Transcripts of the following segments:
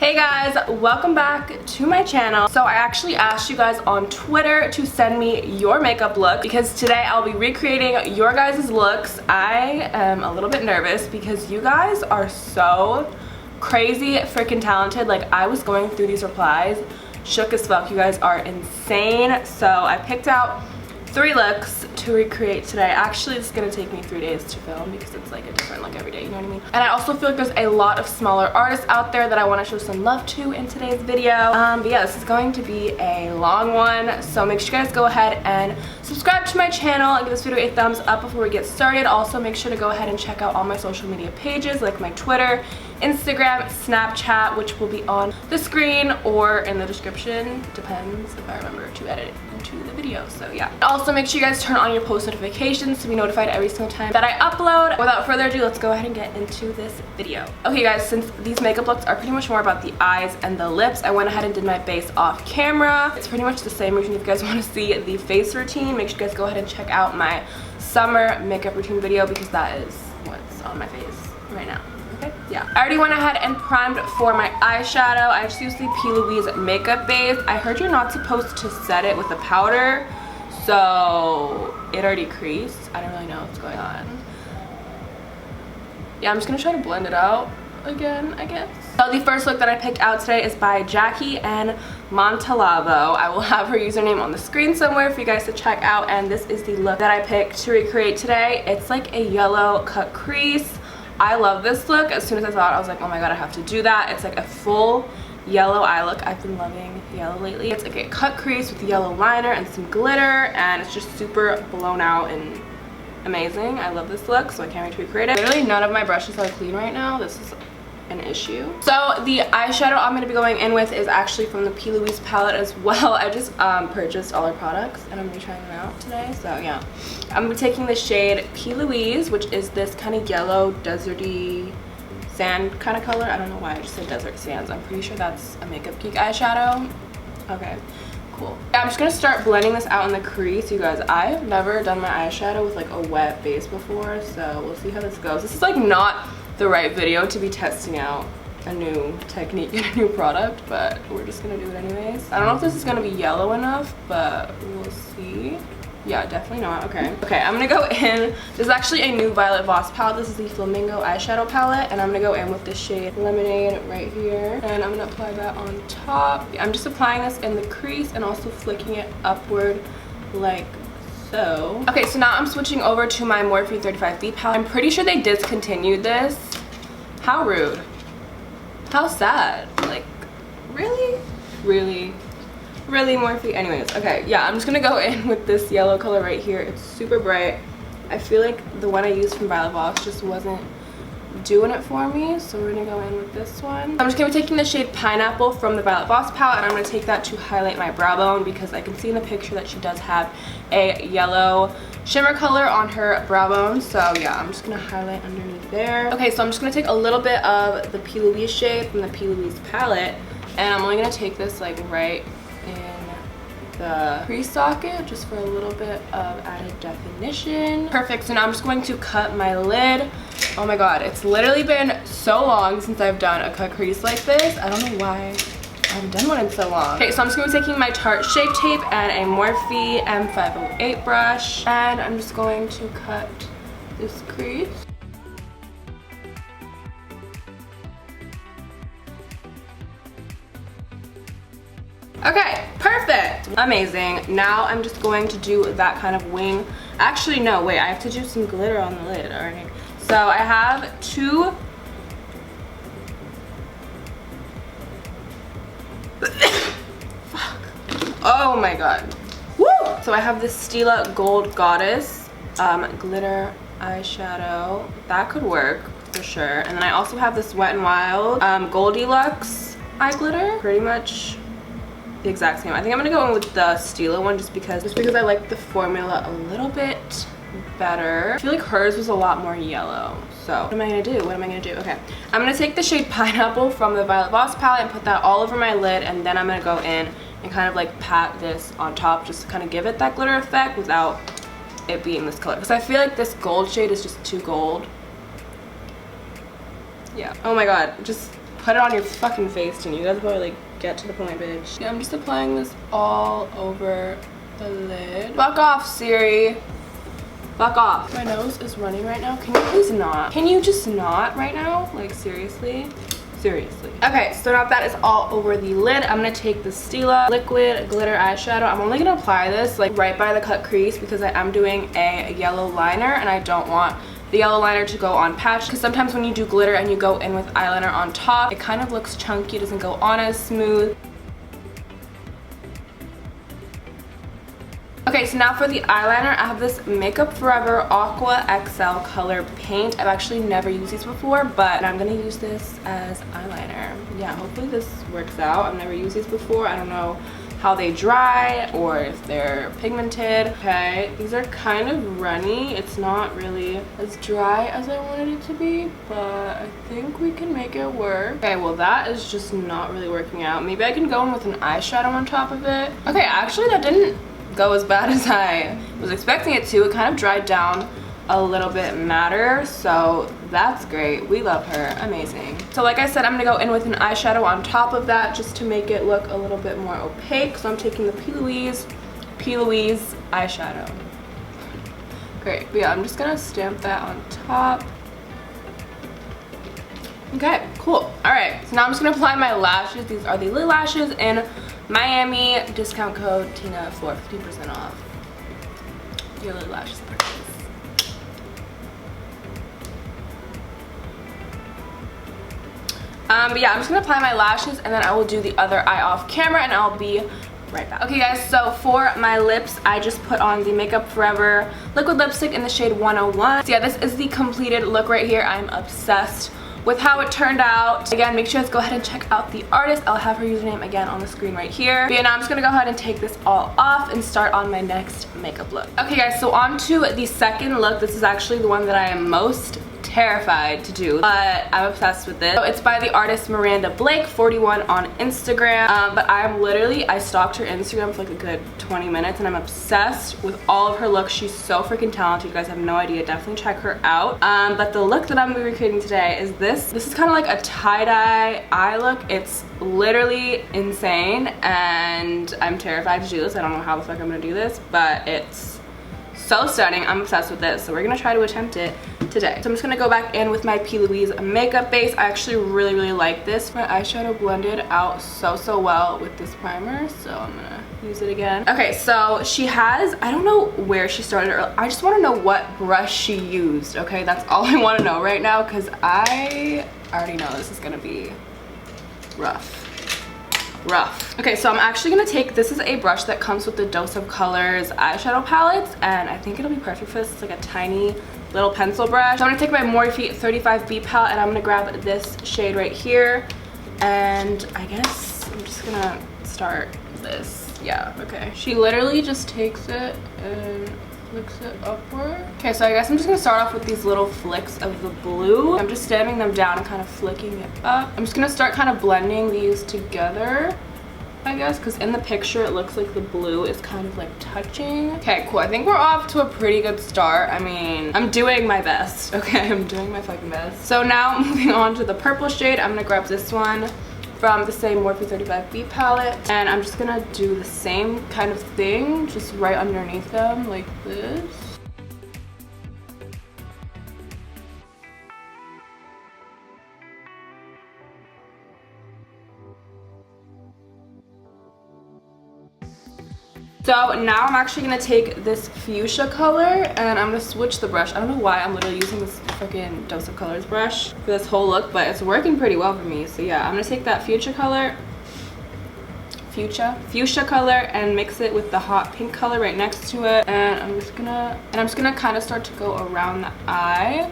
Hey guys, welcome back to my channel. So I actually asked you guys on Twitter to send me your makeup look because today I'll be recreating your guys' looks. I am a little bit nervous because you guys are so crazy freaking talented. Like, I was going through these replies, shook as fuck. You guys are insane. So I picked out 3 looks to recreate today. Actually, it's gonna take me 3 days to film because it's like a different look every day, you know what I mean? And I also feel like there's a lot of smaller artists out there that I want to show some love to in today's video. But yeah, this is going to be a long one, so make sure you guys go ahead and subscribe to my channel and give this video a thumbs up before we get started. Also, make sure to go ahead and check out all my social media pages like my Twitter, Instagram, Snapchat, which will be on the screen or in the description. Depends if I remember to edit it into the video, so yeah. Also, make sure you guys turn on your post notifications to be notified every single time that I upload. Without further ado, let's go ahead and get into this video. Okay guys, since these makeup looks are pretty much more about the eyes and the lips, I went ahead and did my base off camera. It's pretty much the same routine. If you guys want to see the face routine, make sure you guys go ahead and check out my summer makeup routine video because that is what's on my face right now. Okay, yeah. I already went ahead and primed for my eyeshadow. I just used the P. Louise makeup base. I heard you're not supposed to set it with a powder, so it already creased. I don't really know what's going on. Yeah, I'm just gonna try to blend it out again, I guess. So the first look that I picked out today is by Jackie and Montalavo. I will have her username on the screen somewhere for you guys to check out, and this is the look that I picked to recreate today. It's like a yellow cut crease. I love this look. As soon as I saw it, I was like, oh my god, I have to do that. It's like a full yellow eye look. I've been loving yellow lately. It's like a cut crease with yellow liner and some glitter, and it's just super blown out and amazing. I love this look, so I can't wait to recreate it. Literally none of my brushes are clean right now. This is an issue. So the eyeshadow I'm going to be going in with is actually from the P. Louise palette as well. I just purchased all her products and I'm going to be trying them out today. So yeah, I'm going to be taking the shade P. Louise, which is this kind of yellow deserty sand kind of color. I don't know why I just said desert sands. I'm pretty sure that's a Makeup Geek eyeshadow. Okay, cool. Yeah, I'm just going to start blending this out in the crease. You guys, I've never done my eyeshadow with like a wet base before, so we'll see how this goes. This is like not the right video to be testing out a new technique and a new product, but we're just gonna do it anyways. I don't know if this is gonna be yellow enough, but we'll see. Yeah, definitely not. Okay, I'm gonna go in. This is actually a new Violet Voss palette. This is the Flamingo eyeshadow palette, and I'm gonna go in with the shade Lemonade right here, and I'm gonna apply that on top. I'm just applying this in the crease and also flicking it upward like so. Okay, so now I'm switching over to my Morphe 35B palette. I'm pretty sure they discontinued this. How rude. How sad. Like, really? Really Morphe? Anyways, okay, yeah, I'm just gonna go in with this yellow color right here. It's super bright. I feel like the one I used from Violet Voss just wasn't doing it for me, so we're gonna go in with this one. I'm just gonna be taking the shade Pineapple from the Violet Voss palette, and I'm gonna take that to highlight my brow bone because I can see in the picture that she does have a yellow shimmer color on her brow bone. So yeah, I'm just gonna highlight underneath there. Okay, so I'm just gonna take a little bit of the P. Louise shade from the P. Louise palette, and I'm only gonna take this like right in the crease socket just for a little bit of added definition. Perfect. So now I'm just going to cut my lid. Oh my god, it's literally been so long since I've done a cut crease like this. I don't know why I haven't done one in so long. Okay, so I'm just going to be taking my Tarte Shape Tape and a Morphe M508 brush, and I'm just going to cut this crease. Okay, perfect. Amazing. Now I'm just going to do that kind of wing. Actually, no, wait, I have to do some glitter on the lid. All right. So I have 2 fuck. Oh my god. Woo! So I have this Stila Gold Goddess glitter eyeshadow. That could work for sure. And then I also have this Wet n Wild Goldilux eye glitter. Pretty much the exact same. I think I'm gonna go in with the Stila one just because I like the formula a little bit better. I feel like hers was a lot more yellow. So what am I gonna do? Okay, I'm gonna take the shade Pineapple from the Violet Voss palette and put that all over my lid, and then I'm gonna go in and kind of like pat this on top just to kind of give it that glitter effect without it being this color, because I feel like this gold shade is just too gold. Yeah. Oh my god, just put it on your fucking face, and you guys probably like get to the point, bitch. Yeah, I'm just applying this all over the lid. Fuck off, Siri. Fuck off. My nose is running right now. Can you please not? Can you just not right now? Like, seriously? Seriously. Okay, so now that is all over the lid, I'm gonna take the Stila liquid glitter eyeshadow. I'm only gonna apply this like right by the cut crease because I am doing a yellow liner and I don't want the yellow liner to go on patch, because sometimes when you do glitter and you go in with eyeliner on top, it kind of looks chunky, it doesn't go on as smooth. Okay, so now for the eyeliner, I have this Makeup Forever Aqua XL color paint. I've actually never used these before, but I'm gonna use this as eyeliner. Yeah, hopefully this works out. I've never used these before. I don't know how they dry or if they're pigmented. Okay, these are kind of runny. It's not really as dry as I wanted it to be, but I think we can make it work. Okay, well that is just not really working out. Maybe I can go in with an eyeshadow on top of it. Okay, actually that didn't go as bad as I was expecting it to. It kind of dried down a little bit matter, so that's great. We love her. Amazing. So like I said, I'm gonna go in with an eyeshadow on top of that just to make it look a little bit more opaque. So I'm taking the P. Louise eyeshadow. Great. But yeah, I'm just gonna stamp that on top. Okay, cool. All right, so now I'm just gonna apply my lashes. These are the Lilly lashes in Miami. Discount code Tina for 50% off your Lilly lashes purchase. But yeah, I'm just gonna apply my lashes and then I will do the other eye off camera and I'll be right back. Okay guys, so for my lips, I just put on the Makeup Forever liquid lipstick in the shade 101. So yeah, this is the completed look right here. I'm obsessed with how it turned out. Again, make sure to go ahead and check out the artist. I'll have her username again on the screen right here. But yeah, now I'm just gonna go ahead and take this all off and start on my next makeup look. Okay guys, so on to the second look. This is actually the one that I am most terrified to do, but I'm obsessed with this. So it's by the artist Miranda Blake 41 on Instagram, but I stalked her Instagram for like a good 20 minutes and I'm obsessed with all of her looks. She's so freaking talented. You guys have no idea. Definitely check her out. But the look that I'm gonna be recreating today is this. This is kind of like a tie-dye eye look. It's literally insane and I'm terrified to do this. I don't know how the fuck I'm gonna do this, but it's so stunning. I'm obsessed with this, so we're gonna try to attempt it today. So I'm just gonna go back in with my P. Louise makeup base. I actually really like this. My eyeshadow blended out so well with this primer, so I'm gonna use it again. Okay, so she has, I don't know where she started, or I just want to know what brush she used. Okay, that's all I want to know right now because I already know this is gonna be rough. Okay, so I'm actually gonna take, this is a brush that comes with the Dose of Colors eyeshadow palettes, and I think it'll be perfect for this. It's like a tiny little pencil brush. So I'm gonna take my Morphe 35B palette and I'm gonna grab this shade right here, and I guess I'm just gonna start this. Yeah, okay. She literally just takes it and flicks it upward. Okay, so I guess I'm just gonna start off with these little flicks of the blue. I'm just stamping them down and kind of flicking it up. I'm just gonna start kind of blending these together, I guess, because in the picture it looks like the blue is kind of like touching. Okay, cool. I think we're off to a pretty good start. I mean, I'm doing my best. Okay, I'm doing my fucking best. So now moving on to the purple shade, I'm gonna grab this one from the same Morphe 35B palette, and I'm just gonna do the same kind of thing just right underneath them like this. So now I'm actually gonna take this fuchsia color and I'm gonna switch the brush. I don't know why I'm literally using this freaking Dose of Colors brush for this whole look, but it's working pretty well for me. So yeah, I'm gonna take that fuchsia color and mix it with the hot pink color right next to it, and I'm just gonna kind of start to go around the eye.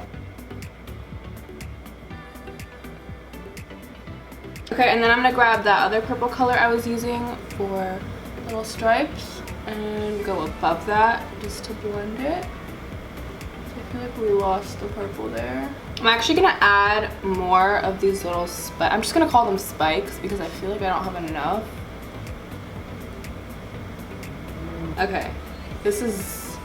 Okay, and then I'm gonna grab that other purple color I was using for little stripes and go above that just to blend it. So I feel like we lost the purple there. I'm actually gonna add more of these little spikes. I'm just gonna call them spikes because I feel like I don't have enough. Okay, this is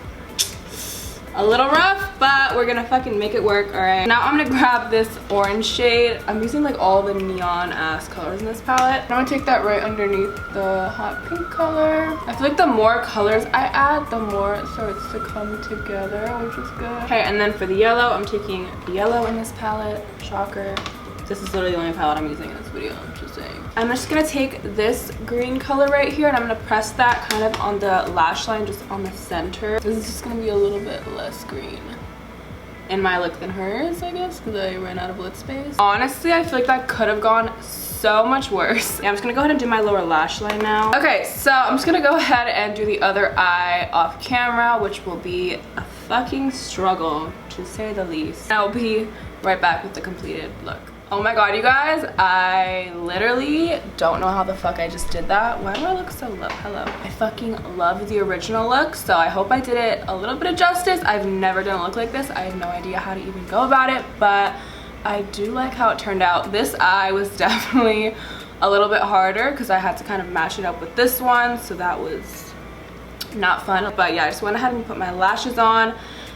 a little rough, but we're gonna fucking make it work. All right, now I'm gonna grab this orange shade. I'm using like all the neon ass colors in this palette. I'm gonna take that right underneath the hot pink color. I feel like the more colors I add, the more it starts to come together, which is good. Okay, and then for the yellow, I'm taking yellow in this palette. Shocker. This is literally the only palette I'm using in this video, I'm just saying. I'm just gonna take this green color right here and I'm gonna press that kind of on the lash line, just on the center. This is just gonna be a little bit less green in my look than hers, I guess, because I ran out of lid space. Honestly, I feel like that could have gone so much worse. Yeah, I'm just gonna go ahead and do my lower lash line now. Okay, so I'm just gonna go ahead and do the other eye off camera, which will be a fucking struggle, to say the least. I'll be right back with the completed look. Oh my god, you guys, I literally don't know how the fuck I just did that. Why do I look so low? Hello. I fucking love the original look, so I hope I did it a little bit of justice. I've never done a look like this. I have no idea how to even go about it, but I do like how it turned out. This eye was definitely a little bit harder because I had to kind of match it up with this one, so that was not fun. But yeah, I just went ahead and put my lashes on.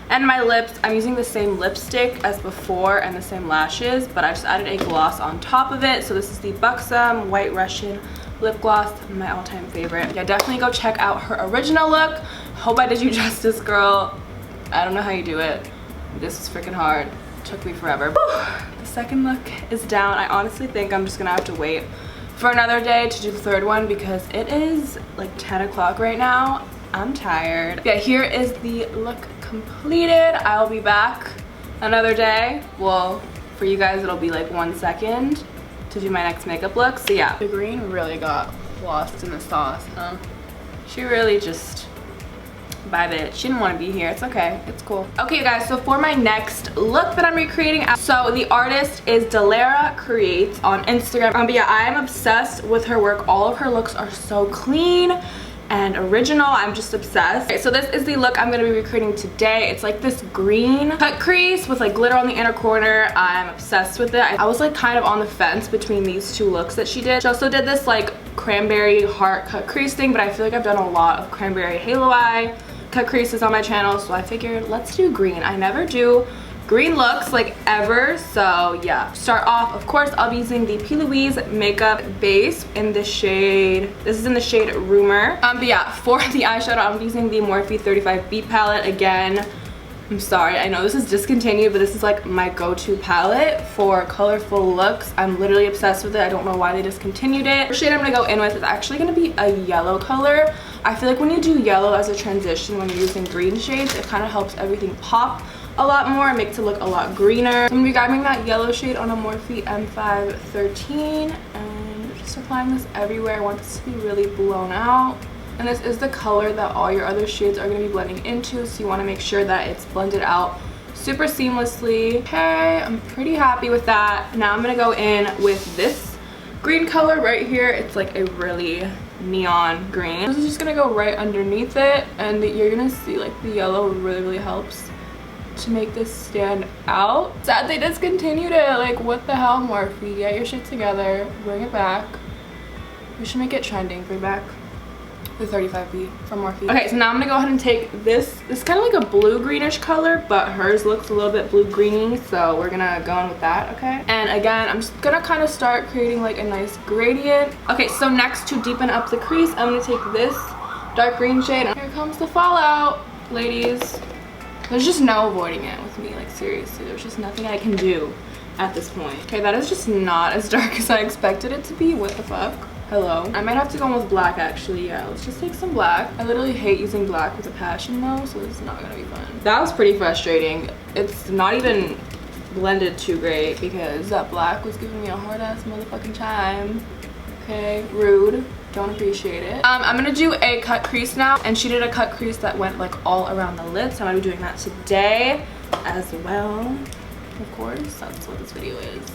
And my lips, I'm using the same lipstick as before and the same lashes, but I just added a gloss on top of it. So this is the Buxom White Russian lip gloss, my all-time favorite. Yeah, definitely go check out her original look. Hope I did you justice, girl. I don't know how you do it. This is freaking hard. Took me forever. Whew. The second look is down. I honestly think I'm just gonna have to wait for another day to do the third one because it is like 10 o'clock right now. I'm tired. Yeah, here is the look completed. I'll be back another day. Well, for you guys it'll be like 1 second to do my next makeup look. So yeah, the green really got lost in the sauce, huh? She really just vibed it. She didn't want to be here. It's okay, it's cool. Okay, you guys, so for my next look that I'm recreating, so the artist is Delara Creates on Instagram. But yeah, I am obsessed with her work. All of her looks are so clean and original. I'm just obsessed. Okay, so this is the look I'm going to be recreating today. It's like this green cut crease with like glitter on the inner corner. I'm obsessed with it. I was like kind of on the fence between these two looks that she did. She also did this like cranberry heart cut crease thing, but I feel like I've done a lot of cranberry halo eye cut creases on my channel, so I figured let's do green. I never do green looks like ever, so yeah. Start off, of course, I'll be using the P. Louise makeup base in the shade, this is in the shade Rumor. But yeah, for the eyeshadow, I'm using the Morphe 35 Beat palette. Again, I'm sorry, I know this is discontinued, but this is like my go-to palette for colorful looks. I'm literally obsessed with it. I don't know why they discontinued it. The shade I'm gonna go in with is actually gonna be a yellow color. I feel like when you do yellow as a transition, when you're using green shades, it kind of helps everything pop a lot more and makes it look a lot greener. I'm gonna be grabbing that yellow shade on a Morphe M513 and just applying this everywhere. I want this to be really blown out. And this is the color that all your other shades are gonna be blending into, so you wanna make sure that it's blended out super seamlessly. Okay, I'm pretty happy with that. Now I'm gonna go in with this green color right here. It's like a really neon green. This is just gonna go right underneath it, and you're gonna see like the yellow really helps to make this stand out. Sad they discontinued it. Like, what the hell, Morphe? Get your shit together, bring it back. We should make it trending. Bring back the 35B from Morphe. Okay, so now I'm gonna go ahead and take this kind of like a blue greenish color, but hers looks a little bit blue greeny, so we're gonna go in with that. Okay, and again, I'm just gonna kind of start creating like a nice gradient. Okay, so next, to deepen up the crease, I'm gonna take this dark green shade. Here comes the fallout, ladies. There's just no avoiding it with me, like seriously, there's just nothing I can do at this point. Okay, that is just not as dark as I expected it to be. What the fuck? Hello. I might have to go in with black actually. Yeah, let's just take some black. I literally hate using black with a passion though, so this is not gonna be fun. That was pretty frustrating. It's not even blended too great because that black was giving me a hard ass motherfucking time. Okay, rude. Don't appreciate it. I'm gonna do a cut crease now, and she did a cut crease that went like all around the lid, so I'm gonna be doing that today as well. Of course, that's what this video is.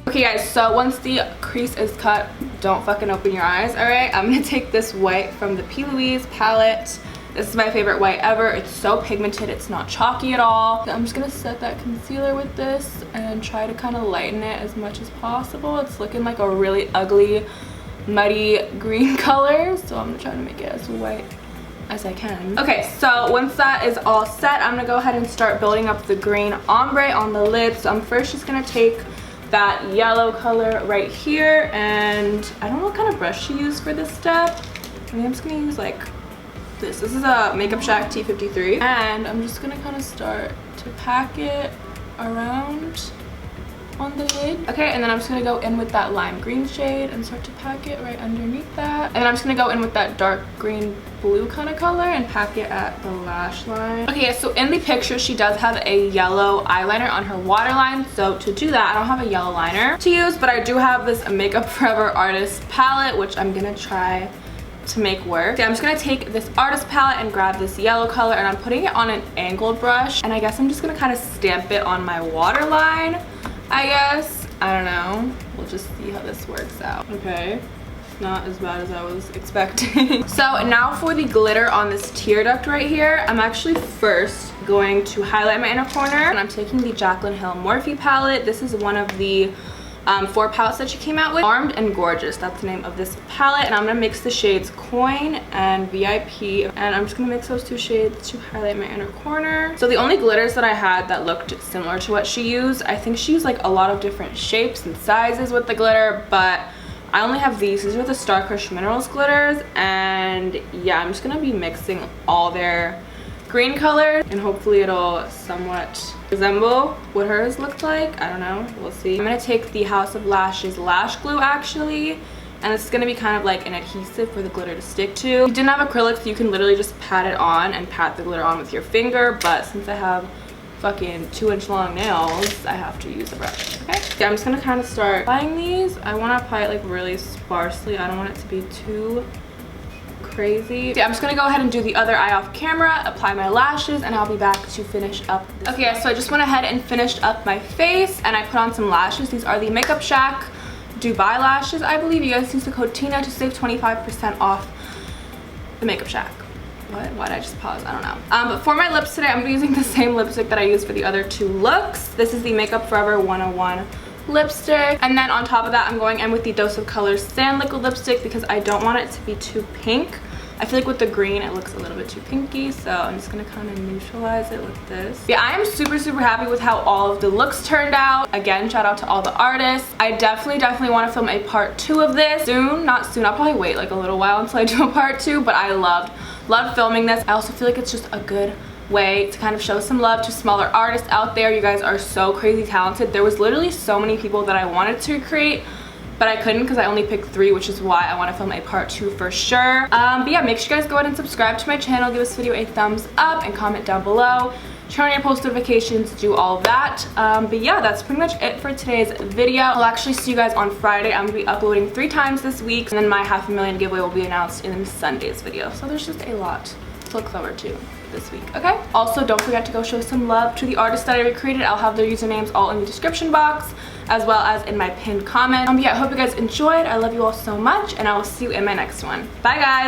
Okay guys, so once the crease is cut, don't fucking open your eyes, all right? I'm gonna take this white from the P. Louise palette, This is my favorite white ever. It's so pigmented, it's not chalky at all. I'm just gonna set that concealer with this and try to kind of lighten it as much as possible. It's looking like a really ugly, muddy green color, so I'm gonna try to make it as white as I can. Okay, so once that is all set, I'm gonna go ahead and start building up the green ombre on the lid. So I'm first just gonna take that yellow color right here, and I don't know what kind of brush to use for this step. I mean, I'm just gonna use like this. This is a Makeup Shack T53, and I'm just gonna kind of start to pack it around on the lid. Okay, and then I'm just gonna go in with that lime green shade and start to pack it right underneath that. And then I'm just gonna go in with that dark green blue kind of color and pack it at the lash line. Okay, so in the picture she does have a yellow eyeliner on her waterline, so to do that I don't have a yellow liner to use, but I do have this Makeup Forever Artist palette, which I'm gonna try to make work. Okay, I'm just gonna take this artist palette and grab this yellow color, and I'm putting it on an angled brush, and I guess I'm just gonna kind of stamp it on my waterline, I guess. I don't know. We'll just see how this works out. Okay, not as bad as I was expecting. So now for the glitter on this tear duct right here, I'm actually first going to highlight my inner corner, and I'm taking the Jaclyn Hill Morphe palette. This is one of the 4 palettes that she came out with. Armed and Gorgeous, that's the name of this palette, and I'm gonna mix the shades Coin and VIP, and I'm just gonna mix those 2 shades to highlight my inner corner. So the only glitters that I had that looked similar to what she used, I think she used like a lot of different shapes and sizes with the glitter, but I only have these. These are the Star Crush Minerals glitters, and yeah, I'm just gonna be mixing all their green color, and hopefully it'll somewhat resemble what hers looked like. I don't know, we'll see. I'm gonna take the House of Lashes lash glue actually, and it's gonna be kind of like an adhesive for the glitter to stick to. If you didn't have acrylics, you can literally just pat it on and pat the glitter on with your finger, but since I have fucking 2-inch long nails, I have to use a brush. Okay, yeah, I'm just gonna kind of start applying these. I want to apply it like really sparsely. I don't want it to be too crazy. Yeah, I'm just gonna go ahead and do the other eye off camera, apply my lashes, and I'll be back to finish up this. Okay, so I just went ahead and finished up my face, and I put on some lashes. These are the Makeup Shack Dubai lashes, I believe. You guys use the code TINA to save 25% off the Makeup Shack. What? Why did I just pause? I don't know. But for my lips today, I'm using the same lipstick that I used for the other 2 looks. This is the Makeup Forever 101 lipstick, and then on top of that I'm going in with the Dose of Colors Sand Liquid lipstick because I don't want it to be too pink. I feel like with the green it looks a little bit too pinky, so I'm just gonna kind of neutralize it with this. Yeah, I am super happy with how all of the looks turned out. Again, shout out to all the artists. I definitely want to film a part 2 of this soon. Not soon, I'll probably wait like a little while until I do a part 2, but I loved filming this. I also feel like it's just a good way to kind of show some love to smaller artists out there. You guys are so crazy talented. There was literally so many people that I wanted to create, but I couldn't because I only picked 3, which is why I want to film a part 2 for sure. But yeah, make sure you guys go ahead and subscribe to my channel, give this video a thumbs up, and comment down below. Turn on your post notifications, do all of that. But yeah, that's pretty much it for today's video. I'll actually see you guys on Friday. I'm gonna be uploading 3 times this week, and then my $500,000 giveaway will be announced in Sunday's video. So there's just a lot to look forward to this week. Okay, also don't forget to go show some love to the artists that I recreated. I'll have their usernames all in the description box as well as in my pinned comment. Yeah, I hope you guys enjoyed. I love you all so much, and I will see you in my next one. Bye guys.